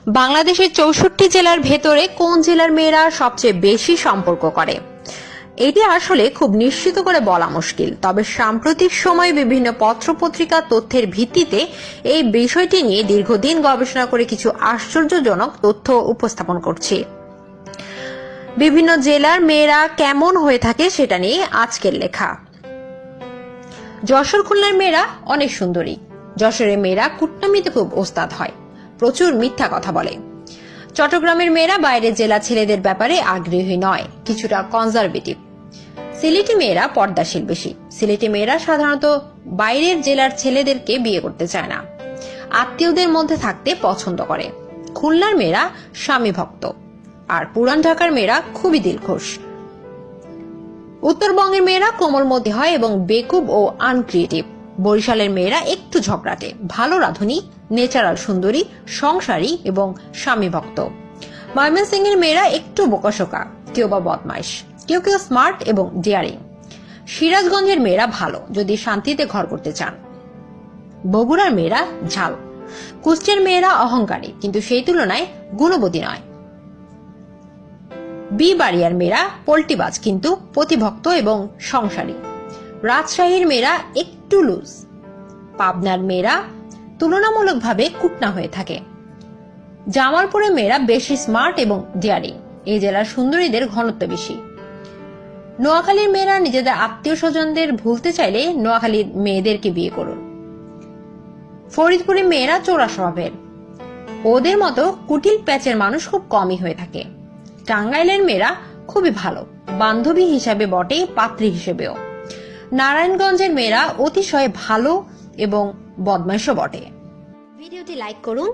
বাংলাদেশের ৬৪ জেলার ভেতরে কোন জেলার মেয়েরা সবচেয়ে বেশি সম্পর্ক করে? এটি আসলে খুব নিশ্চিত করে বলা মুশকিল, তবে সাম্প্রতিক সময়ে বিভিন্ন পত্রপত্রিকা তথ্যের ভিত্তিতে এই বিষয়টি নিয়ে দীর্ঘদিন গবেষণা করে কিছু আশ্চর্যজনক তথ্য উপস্থাপন করছি। বিভিন্ন জেলার মেয়েরা কেমন হয়ে থাকে সেটা নিয়ে আজকের লেখা। যশোর খুলনার মেয়েরা অনেক সুন্দরী। যশোরের মেয়েরা কুটনামিতে খুব ওস্তাদ হয়, প্রচুর মিথ্যা কথা বলে। চট্টগ্রামের মেয়েরা বাইরের জেলা ছেলেদের ব্যাপারে আগ্রহী নয়, কিছুটা কনজারভেটিভ। সিলেটি মেয়েরা পর্দাশীল বেশি। সিলেটি মেয়েরা সাধারণত বাইরের জেলার ছেলেদেরকে বিয়ে করতে চায় না, আত্মীয়দের মধ্যে থাকতে পছন্দ করে। খুলনার মেয়েরা স্বামী ভক্ত, আর পুরান ঢাকার মেয়েরা খুবই দিলখুশ। উত্তরবঙ্গের মেয়েরা কোমলমতি হয় এবং বেকুব ও আনক্রিয়েটিভ। বরিশালের মেয়েরা একটু ঝগড়াটে, ভালো রাঁধুনি, নেচারাল সুন্দরী, সংসারী এবং স্বামী ভক্ত। ময়মনসিংহের মেয়েরা একটু বোকাশোকা, কেউ বা বদমাইশ, কেউ কেউ স্মার্ট এবং ডেয়ারিং। সিরাজগঞ্জের মেয়েরা ভালো যদি শান্তিতে ঘর করতে চান। বগুড়ার মেয়েরা ঝাল। কুষ্টিয়ার মেয়েরা অহংকারী, কিন্তু সেই তুলনায় গুণবতী নয়। বিবাড়িয়ার মেয়েরা পোল্টিবাজ, কিন্তু প্রতিভক্ত এবং সংসারী। রাজশাহীর মেয়েরা একটু লুজ। পাবনার মেয়েরা তুলনামূলকভাবে কুটনা হয়ে থাকে। জামালপুরের মেয়েরা বেশি স্মার্ট এবং ডেয়ারিং। এই জেলার সুন্দরীদের ঘনত্ব বেশি। নোয়াখালীর মেয়েরা নিজেদের আত্মীয় স্বজনদের ভুলতে চাইলে নোয়াখালীর মেয়েদেরকে বিয়ে করুন। ফরিদপুরের মেয়েরা চোরা স্বভাবের, ওদের মতো কুটিল প্যাচের মানুষ খুব কমই হয়ে থাকে। টাঙ্গাইলের মেয়েরা খুবই ভালো, বান্ধবী হিসাবে বটে, পাত্রী হিসেবেও। নারায়ণগঞ্জের মেয়েরা অতিশয় ভালো এবং বদমাইশও বটে। ভিডিওটি লাইক করুন,